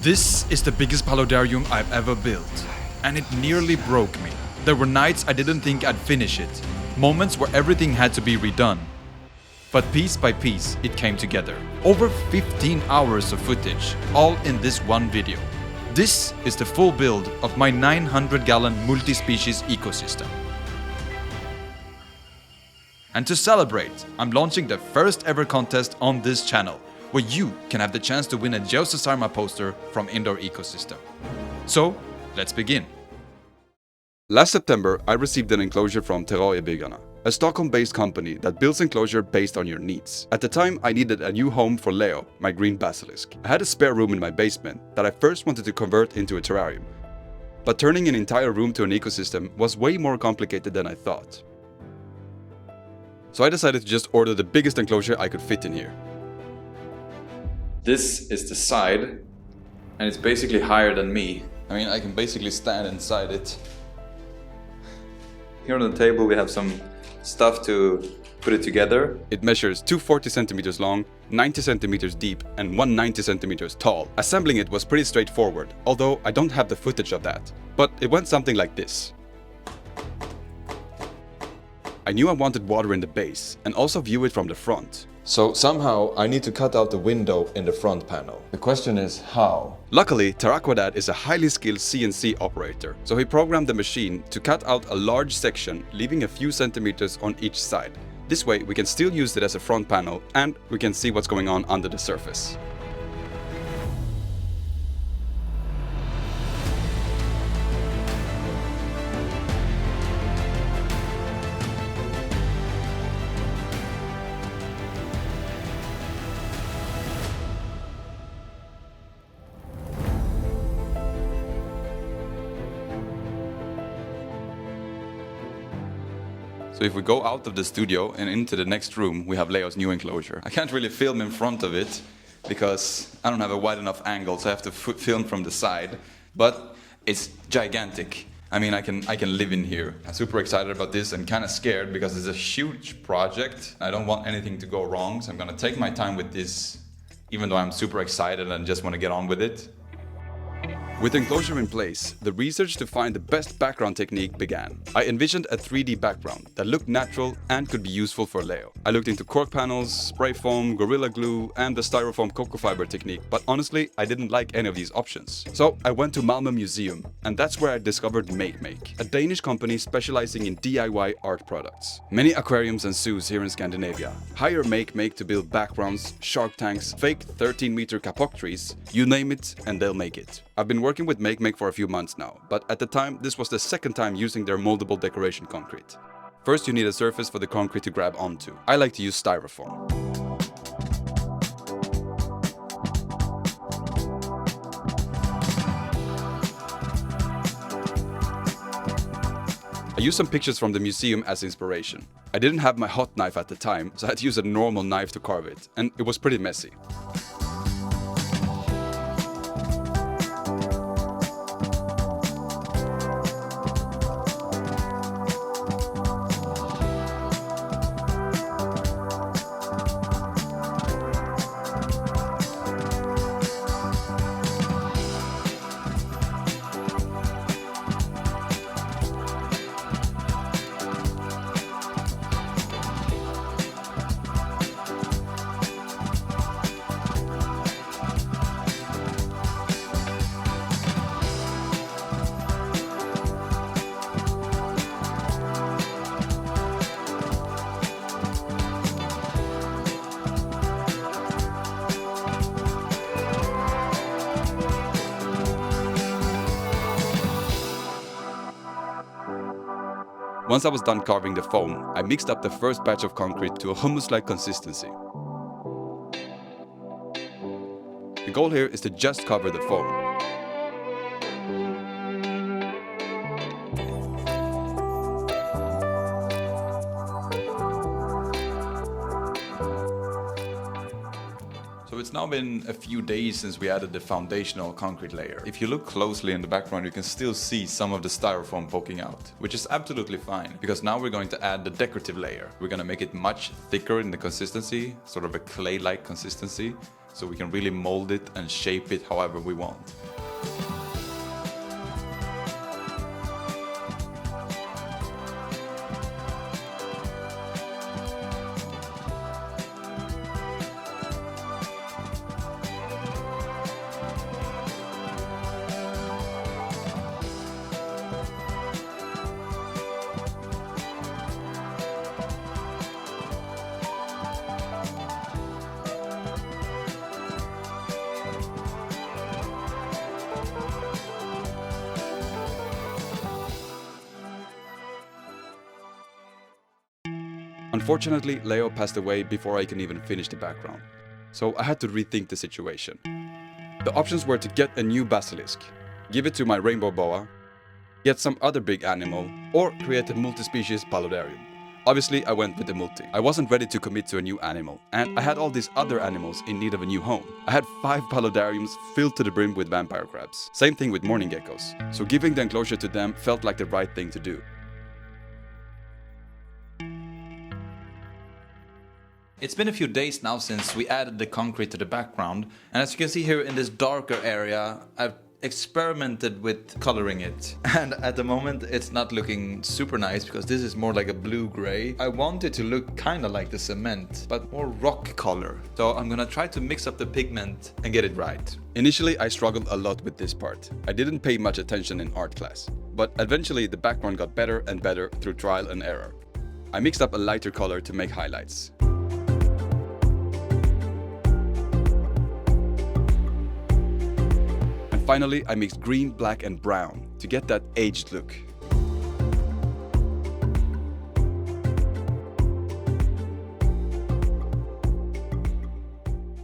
This is the biggest paludarium I've ever built, and it nearly broke me. There were nights I didn't think I'd finish it, moments where everything had to be redone. But piece by piece, it came together. Over 15 hours of footage, all in this one video. This is the full build of my 900-gallon multi-species ecosystem. And to celebrate, I'm launching the first ever contest on this channel, where you can have the chance to win a Geosarma poster from Indoor Ecosystem. So, let's begin. Last September, I received an enclosure from Terrariebyggarna, a Stockholm-based company that builds enclosure based on your needs. At the time, I needed a new home for Leo, my green basilisk. I had a spare room in my basement that I first wanted to convert into a terrarium. But turning an entire room to an ecosystem was way more complicated than I thought. So I decided to just order the biggest enclosure I could fit in here. This is the side, and it's basically higher than me. I mean, I can basically stand inside it. Here on the table we have some stuff to put it together. It measures 240 centimeters long, 90 centimeters deep, and 190 centimeters tall. Assembling it was pretty straightforward, although I don't have the footage of that. But it went something like this. I knew I wanted water in the base, and also view it from the front. So somehow I need to cut out the window in the front panel. The question is how? Luckily, Aquatic is a highly skilled CNC operator, so he programmed the machine to cut out a large section, leaving a few centimeters on each side. This way we can still use it as a front panel, and we can see what's going on under the surface. So if we go out of the studio and into the next room, we have Leo's new enclosure. I can't really film in front of it because I don't have a wide enough angle, so I have to film from the side. But it's gigantic. I mean, I can live in here. I'm super excited about this and kind of scared because it's a huge project. I don't want anything to go wrong, so I'm gonna take my time with this, even though I'm super excited and just want to get on with it. With enclosure in place, the research to find the best background technique began. I envisioned a 3D background that looked natural and could be useful for Leo. I looked into cork panels, spray foam, Gorilla Glue, and the styrofoam cocoa fiber technique, but honestly, I didn't like any of these options. So I went to Malmö Museum, and that's where I discovered Makemake, a Danish company specializing in DIY art products. Many aquariums and zoos here in Scandinavia hire Makemake to build backgrounds, shark tanks, fake 13-meter kapok trees, you name it, and they'll make it. I've been working with Makemake for a few months now, but at the time this was the second time using their moldable decoration concrete. First you need a surface for the concrete to grab onto. I like to use styrofoam. I used some pictures from the museum as inspiration. I didn't have my hot knife at the time, so I had to use a normal knife to carve it, and it was pretty messy. Once I was done carving the foam, I mixed up the first batch of concrete to a hummus-like consistency. The goal here is to just cover the foam. So So it's now been a few days since we added the foundational concrete layer. If you look closely in the background, you can still see some of the styrofoam poking out, which is absolutely fine, because now we're going to add the decorative layer. We're going to make it much thicker in the consistency, sort of a clay-like consistency, so we can really mold it and shape it however we want. Unfortunately, Leo passed away before I can even finish the background, so I had to rethink the situation. The options were to get a new basilisk, give it to my rainbow boa, get some other big animal, or create a multispecies paludarium. Obviously, I went with the multi. I wasn't ready to commit to a new animal, and I had all these other animals in need of a new home. I had 5 paludariums filled to the brim with vampire crabs. Same thing with morning geckos, so giving the enclosure to them felt like the right thing to do. It's been a few days now since we added the concrete to the background, and as you can see here in this darker area, I've experimented with coloring it. And at the moment it's not looking super nice because this is more like a blue-gray. I want it to look kind of like the cement, but more rock color. So I'm gonna try to mix up the pigment and get it right. Initially I struggled a lot with this part. I didn't pay much attention in art class, but eventually the background got better and better through trial and error. I mixed up a lighter color to make highlights. Finally, I mixed green, black and brown to get that aged look.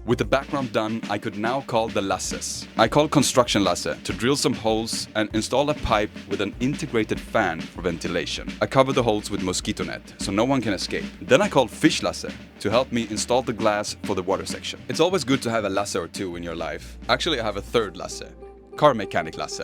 With the background done, I could now call the lasses. I call construction lasse to drill some holes and install a pipe with an integrated fan for ventilation. I cover the holes with mosquito net so no one can escape. Then I called fish lasse to help me install the glass for the water section. It's always good to have a lasse or two in your life. Actually, I have a third lasse. Car mechanic lasse.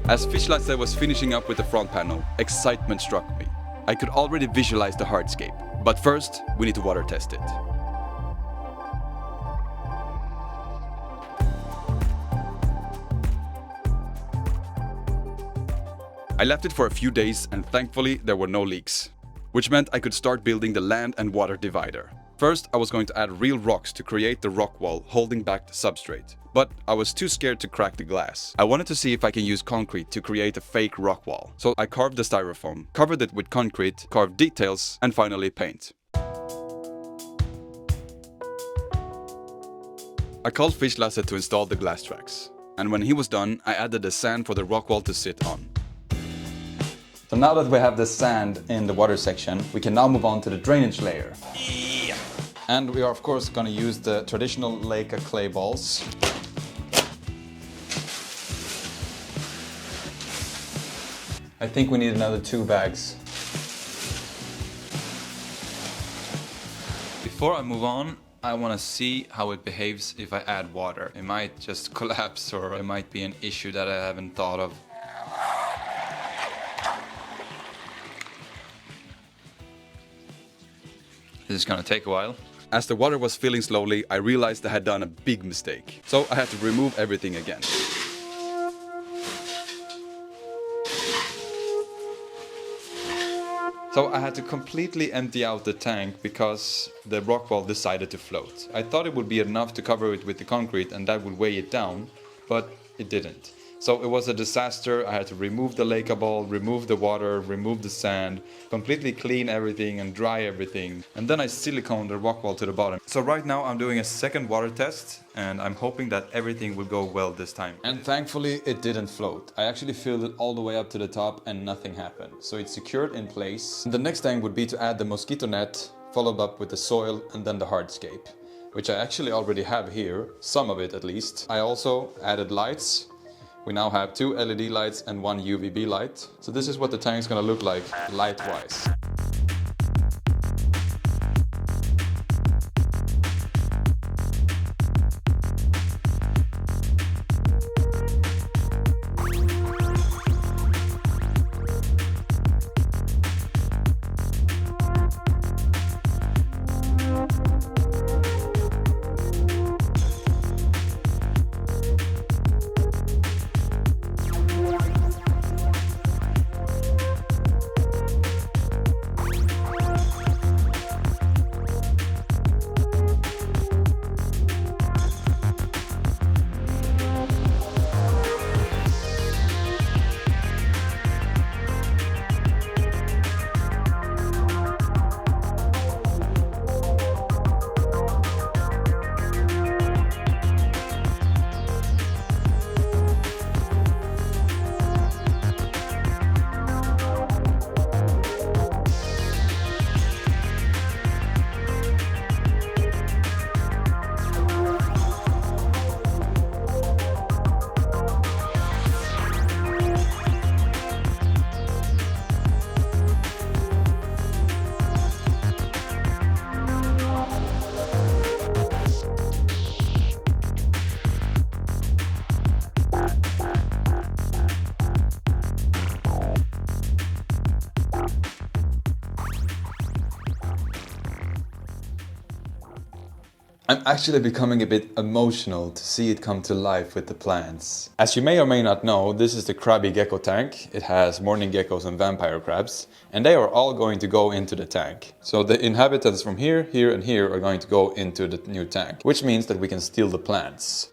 As fish lasse was finishing up with the front panel, excitement struck me. I could already visualize the hardscape, but first we need to water test it. I left it for a few days and thankfully there were no leaks, which meant I could start building the land and water divider. First, I was going to add real rocks to create the rock wall holding back the substrate, but I was too scared to crack the glass. I wanted to see if I can use concrete to create a fake rock wall. So I carved the styrofoam, covered it with concrete, carved details, and finally paint. I called Fish Lasse to install the glass tracks, and when he was done, I added the sand for the rock wall to sit on. So now that we have the sand in the water section, we can now move on to the drainage layer. Yeah. And we are of course going to use the traditional Leica clay balls. I think we need another 2 bags. Before I move on, I want to see how it behaves if I add water. It might just collapse or it might be an issue that I haven't thought of. This is gonna take a while. As the water was filling slowly, I realized I had done a big mistake. So I had to remove everything again. So I had to completely empty out the tank because the rock wall decided to float. I thought it would be enough to cover it with the concrete and that would weigh it down, but it didn't. So it was a disaster. I had to remove the Leica ball, remove the water, remove the sand, completely clean everything and dry everything. And then I siliconed the rock wall to the bottom. So right now I'm doing a second water test and I'm hoping that everything will go well this time. And thankfully it didn't float. I actually filled it all the way up to the top and nothing happened. So it's secured in place. The next thing would be to add the mosquito net followed up with the soil and then the hardscape, which I actually already have here, some of it at least. I also added lights. We now have 2 LED lights and 1 UVB light. So this is what the tank's gonna look like light-wise. I'm actually becoming a bit emotional to see it come to life with the plants. As you may or may not know, this is the crabby gecko tank. It has morning geckos and vampire crabs, and they are all going to go into the tank. So the inhabitants from here, here and here are going to go into the new tank, which means that we can steal the plants.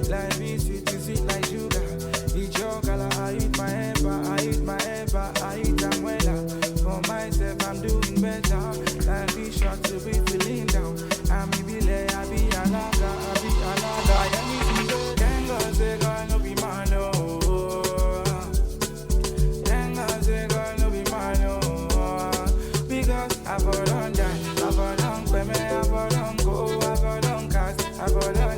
Life is sweet, you sweet like sugar. Eat your color, I eat my ember, I eat my ember, I eat them well. For myself, I'm doing better. Life is short to be feeling down. I'm a belay, I be alaga, I be alaga. I am eating the tango, say, girl, no be man, no. Tango, say, girl, no be man, no. Because I've done that, I've done peme, I've done go, I've done cast, I've done die.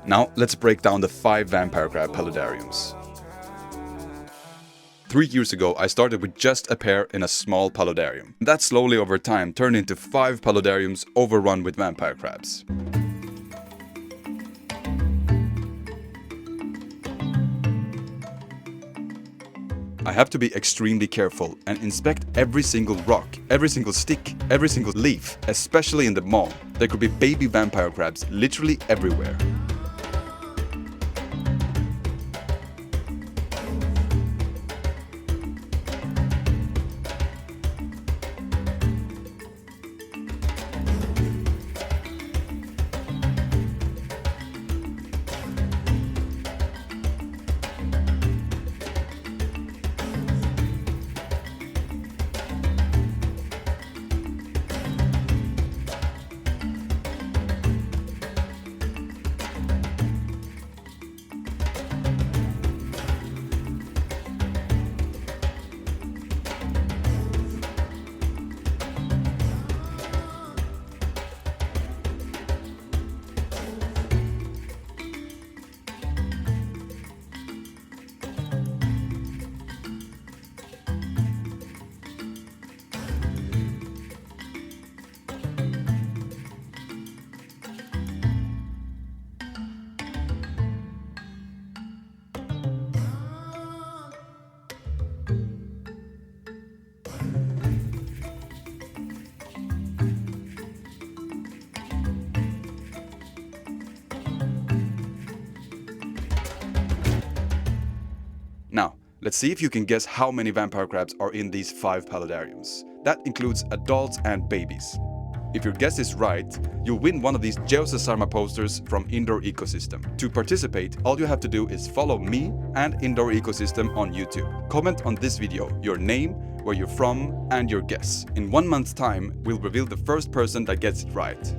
Now let's break down the 5 vampire crab paludariums. 3 years ago I started with just a pair in a small paludarium. That slowly over time turned into 5 paludariums overrun with vampire crabs. I have to be extremely careful and inspect every single rock, every single stick, every single leaf, especially in the mall. There could be baby vampire crabs literally everywhere. Now, let's see if you can guess how many vampire crabs are in these 5 paludariums. That includes adults and babies. If your guess is right, you'll win one of these Geocesarma posters from Indoor Ecosystem. To participate, all you have to do is follow me and Indoor Ecosystem on YouTube. Comment on this video your name, where you're from, and your guess. In 1 month's time, we'll reveal the first person that gets it right.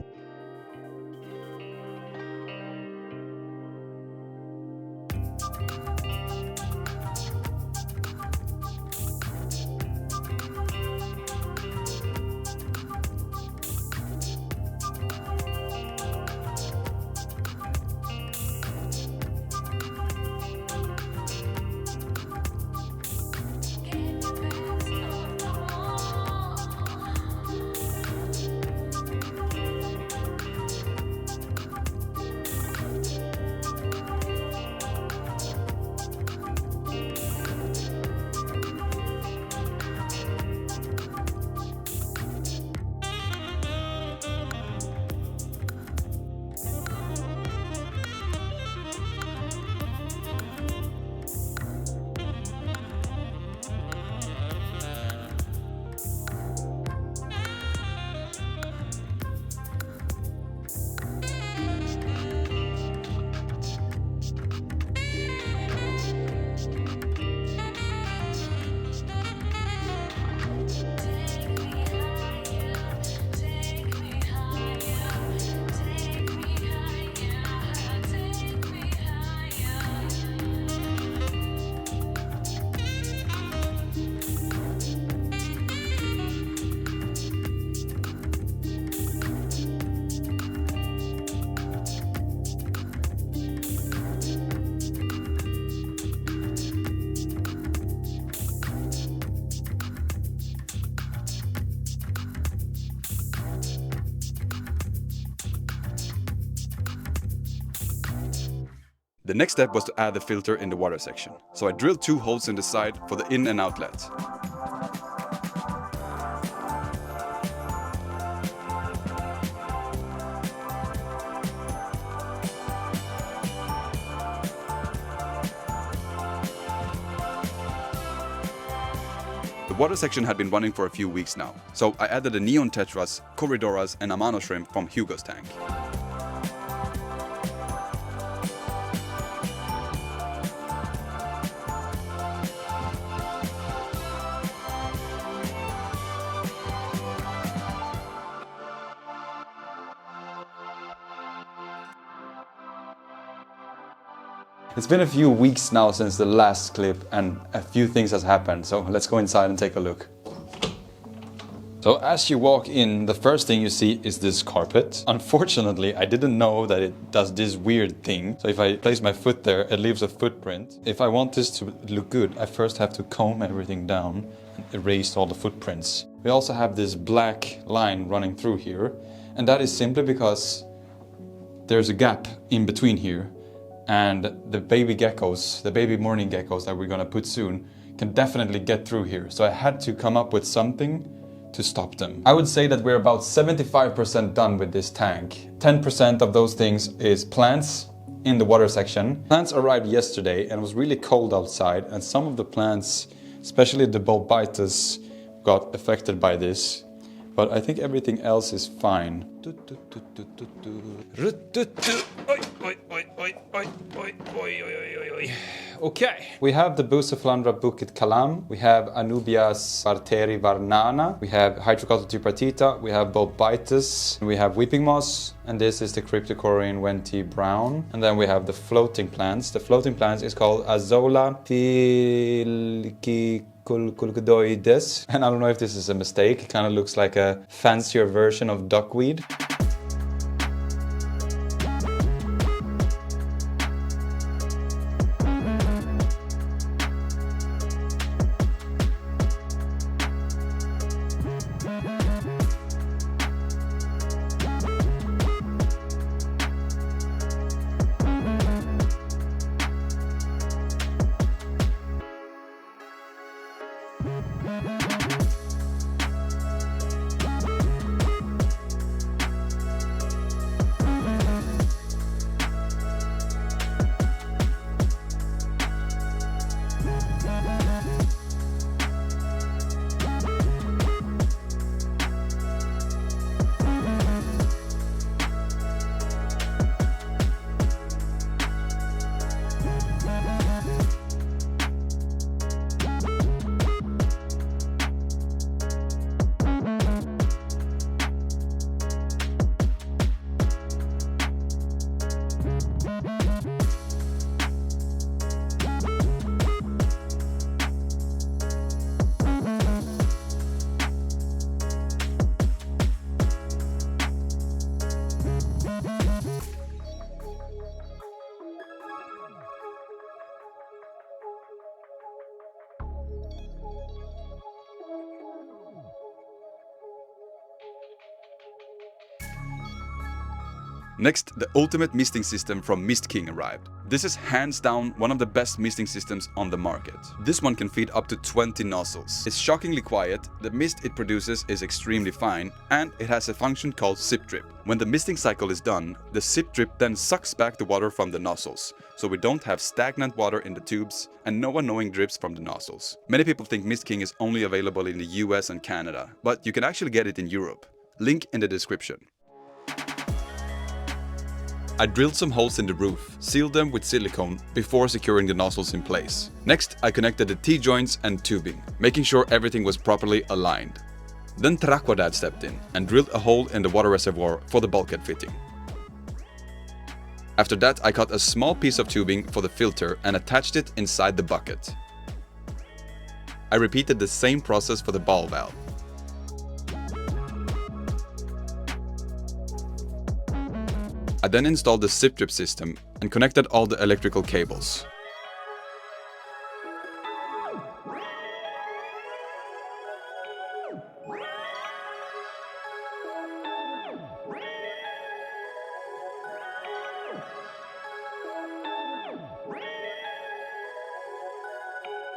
The next step was to add the filter in the water section. So I drilled 2 holes in the side for the in and outlet. The water section had been running for a few weeks now, so I added the neon tetras, corridoras and amano shrimp from Hugo's tank. It's been a few weeks now since the last clip and a few things has happened, so let's go inside and take a look. So as you walk in, the first thing you see is this carpet. Unfortunately, I didn't know that it does this weird thing. So if I place my foot there, it leaves a footprint. If I want this to look good, I first have to comb everything down and erase all the footprints. We also have this black line running through here, and that is simply because there's a gap in between here. And the baby geckos, the baby morning geckos that we're gonna put soon, can definitely get through here. So I had to come up with something to stop them. I would say that we're about 75% done with this tank. 10% of those things is plants in the water section. Plants arrived yesterday and it was really cold outside, and some of the plants, especially the bulbitis, got affected by this. But I think everything else is fine. Okay. We have the Bucephalandra bukit kalam, we have Anubias arteri varnana, we have Hydrocotta tripartita, we have bulbitis, we have weeping moss, and this is the Cryptocoryne Wenti brown. And then we have the floating plants. The floating plants is called Azola Filciculcoides. And I don't know if this is a mistake, it kind of looks like a fancier version of duckweed. Next, the ultimate misting system from MistKing arrived. This is hands down one of the best misting systems on the market. This one can feed up to 20 nozzles. It's shockingly quiet, the mist it produces is extremely fine, and it has a function called sip drip. When the misting cycle is done, the sip drip then sucks back the water from the nozzles, so we don't have stagnant water in the tubes and no annoying drips from the nozzles. Many people think MistKing is only available in the US and Canada, but you can actually get it in Europe. Link in the description. I drilled some holes in the roof, sealed them with silicone before securing the nozzles in place. Next, I connected the T-joints and tubing, making sure everything was properly aligned. Then Terrariebyggarna stepped in and drilled a hole in the water reservoir for the bulkhead fitting. After that, I cut a small piece of tubing for the filter and attached it inside the bucket. I repeated the same process for the ball valve. I then installed the sip drip system and connected all the electrical cables.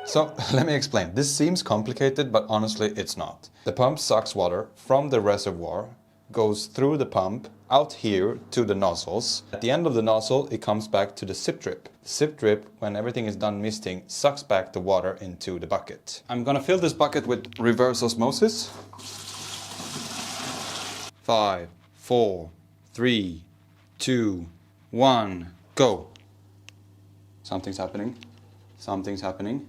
So let me explain. This seems complicated, but honestly it's not. The pump sucks water from the reservoir, goes through the pump, out here to the nozzles. At the end of the nozzle, it comes back to the sip drip. The sip drip, when everything is done misting, sucks back the water into the bucket. I'm gonna fill this bucket with reverse osmosis. 5, 4, 3, 2, 1, go. Something's happening. Something's happening.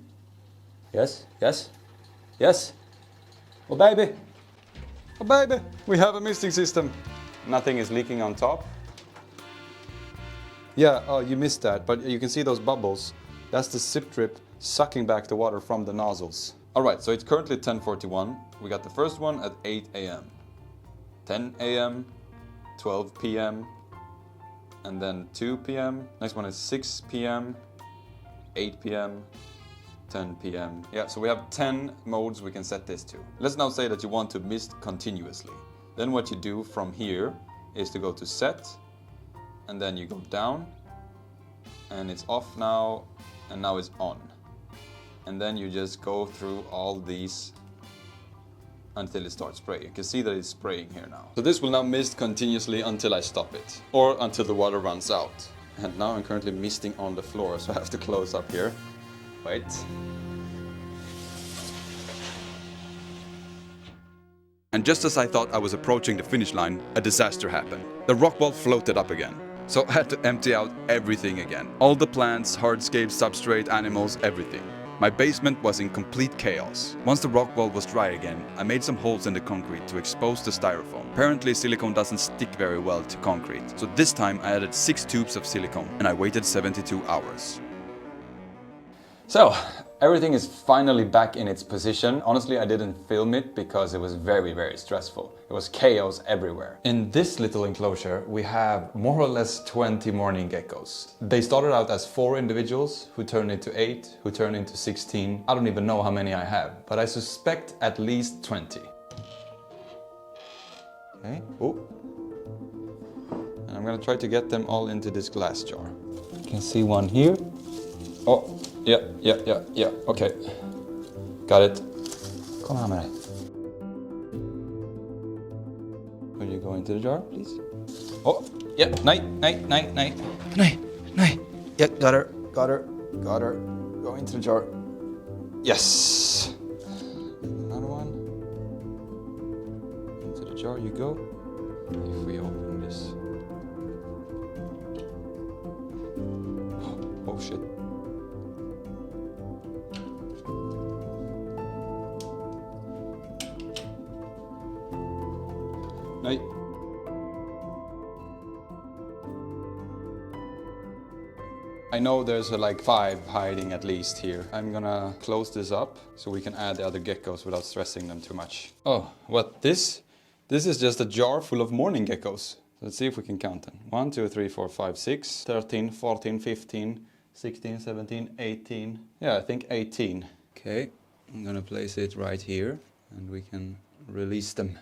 Yes, yes, yes. Oh baby. Oh baby, we have a misting system. Nothing is leaking on top. Yeah, oh, you missed that, but you can see those bubbles. That's the sip drip sucking back the water from the nozzles. All right, so it's currently 10:41. We got the first one at 8 a.m., 10 a.m., 12 p.m., and then 2 p.m. Next one is 6 p.m., 8 p.m., 10 p.m. Yeah, so we have 10 modes we can set this to. Let's now say that you want to mist continuously. Then what you do from here is to go to set, and then you go down, and it's off now, and now it's on. And then you just go through all these until it starts spraying. You can see that it's spraying here now. So this will now mist continuously until I stop it, or until the water runs out. And now I'm currently misting on the floor, so I have to close up here. Wait. And just as I thought I was approaching the finish line, a disaster happened. The rock wall floated up again. So I had to empty out everything again. All the plants, hardscape, substrate, animals, everything. My basement was in complete chaos. Once the rock wall was dry again, I made some holes in the concrete to expose the styrofoam. Apparently silicone doesn't stick very well to concrete. So this time I added 6 tubes of silicone and I waited 72 hours. So, everything is finally back in its position. Honestly, I didn't film it because it was very, very stressful. It was chaos everywhere. In this little enclosure, we have more or less 20 morning geckos. They started out as 4 individuals, who turned into 8, who turned into 16. I don't even know how many I have, but I suspect at least 20. Okay, oh. And I'm gonna try to get them all into this glass jar. You can see one here. Oh. Yeah, okay. Got it. Kom här med dig. Will you go into the jar, please? Oh, yeah, nej. Yeah, got her. Go into the jar. Yes. Another one. Into the jar you go. If we open this. Oh shit. Nej. I know there's like 5 hiding at least here. I'm gonna close this up so we can add the other geckos without stressing them too much. Oh, what this? This is just a jar full of morning geckos. Let's see if we can count them. 1, 2, 3, 4, 5, 6, 13, 14, 15, 16, 17, 18. Yeah, I think 18. Okay, I'm gonna place it right here and we can release them.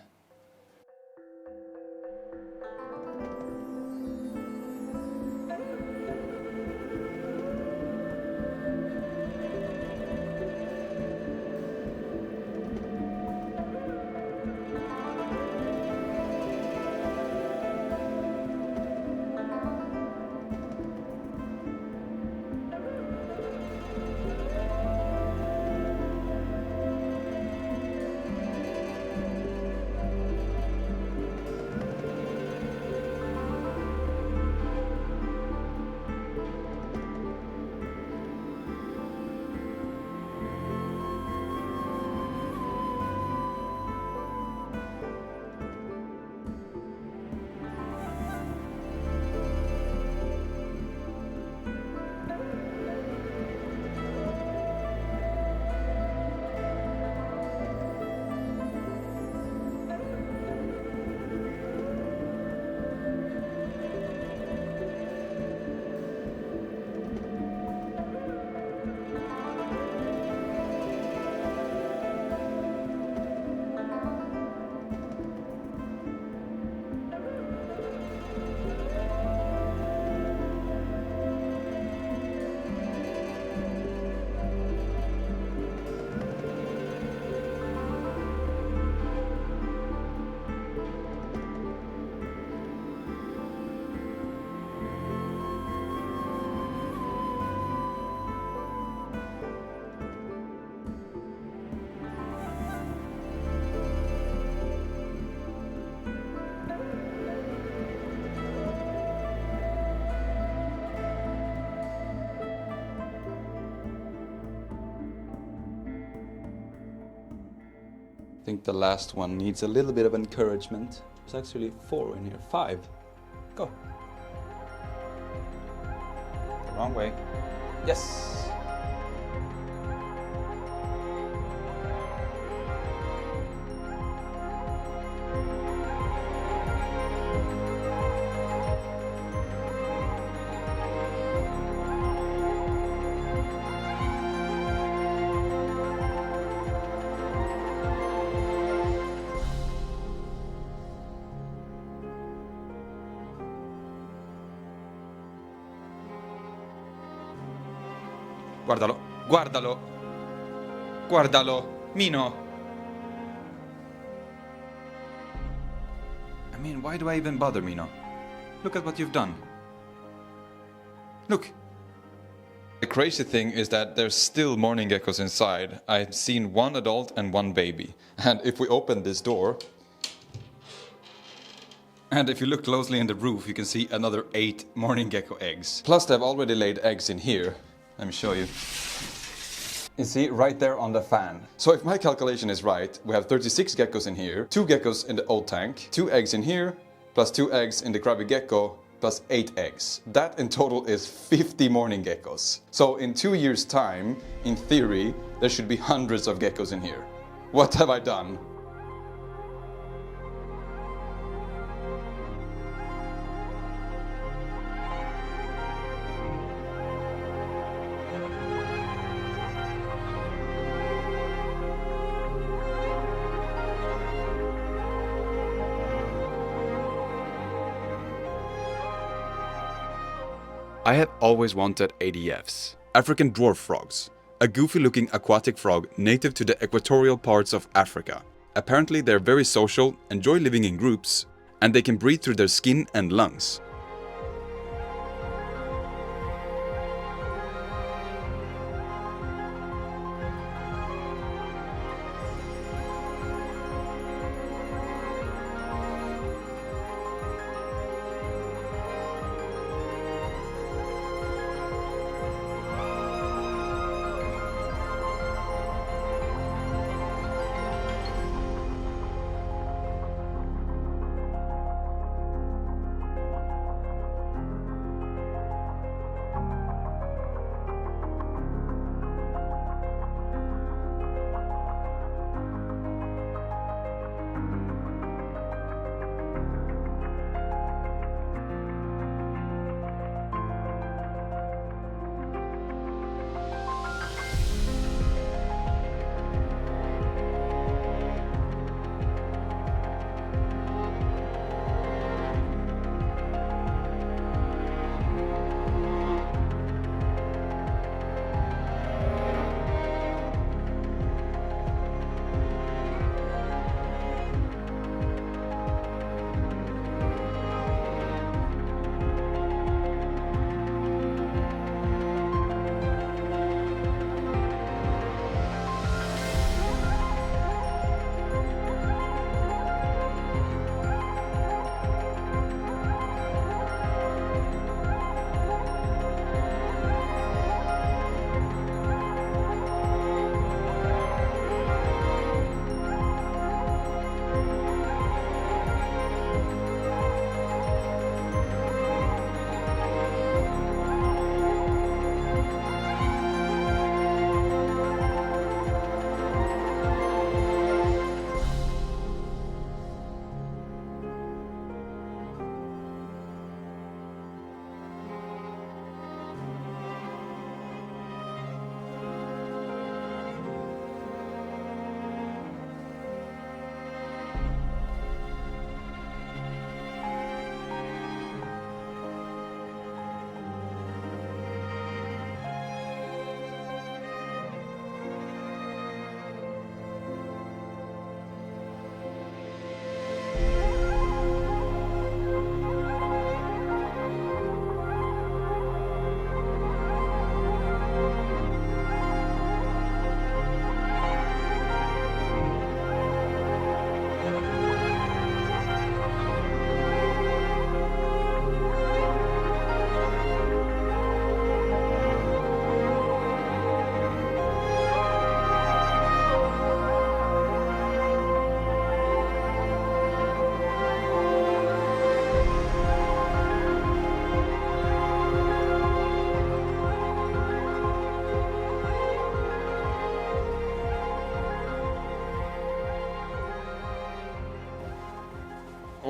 think the last one needs a little bit of encouragement. There's actually 4 in here. 5. Go. The wrong way. Yes. Guardalo, guardalo, guardalo, Mino. I mean, why do I even bother, Mino? Look at what you've done. Look. The crazy thing is that there's still morning geckos inside. I've seen 1 adult and 1 baby. And if we open this door, And if you look closely in the roof, you can see another 8 morning gecko eggs. plus they've already laid eggs in here. Let me show you. You see, right there on the fan. So if my calculation is right, we have 36 geckos in here, 2 geckos in the old tank, 2 eggs in here, plus 2 eggs in the crabby gecko, plus 8 eggs. That in total is 50 morning geckos. So in 2 years' time, in theory, there should be hundreds of geckos in here. What have I done? I have always wanted ADFs, African dwarf frogs, a goofy-looking aquatic frog native to the equatorial parts of Africa. Apparently they're very social, enjoy living in groups, and they can breathe through their skin and lungs.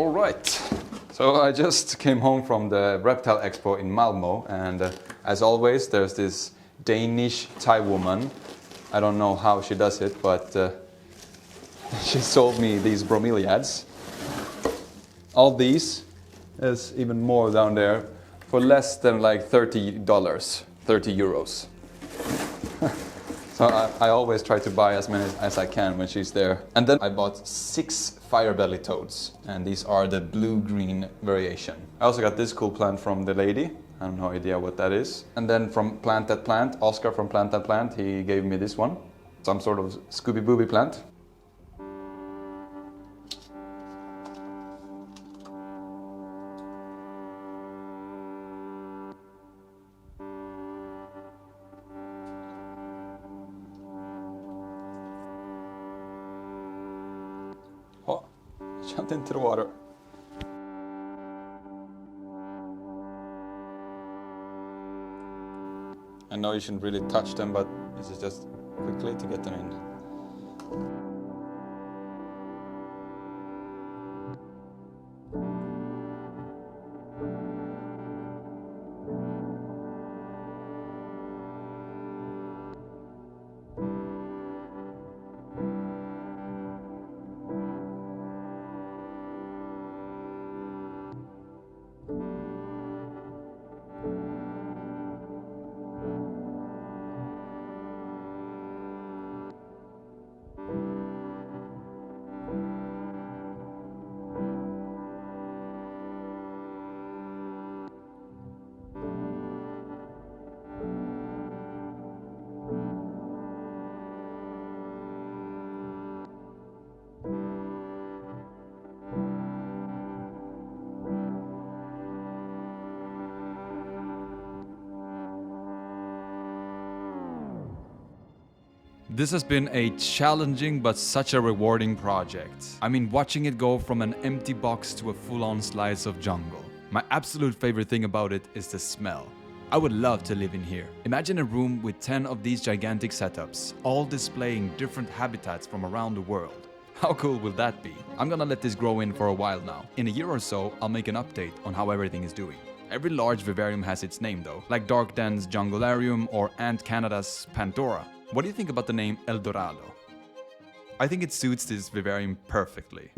All right. So I just came home from the Reptile Expo in Malmo, and as always, there's this Danish Thai woman. I don't know how she does it, but she sold me these bromeliads. All these, there's even more down there, for less than like $30, 30 euros. So I always try to buy as many as I can when she's there. And then I bought 6 firebelly toads, and these are the blue-green variation. I also got this cool plant from the lady. I have no idea what that is. And then from Plant That Plant, Oscar from Plant That Plant, he gave me this one. Some sort of Scooby-Booby plant. Oh, jumped into the water. I know you shouldn't really touch them, but this is just quickly to get them in. This has been a challenging but such a rewarding project. I mean, watching it go from an empty box to a full-on slice of jungle. My absolute favorite thing about it is the smell. I would love to live in here. Imagine a room with 10 of these gigantic setups, all displaying different habitats from around the world. How cool will that be? I'm gonna let this grow in for a while now. In a year or so, I'll make an update on how everything is doing. Every large vivarium has its name though, like Darkden's Junglarium or Ant Canada's Pandora. What do you think about the name El Dorado? I think it suits this vivarium perfectly.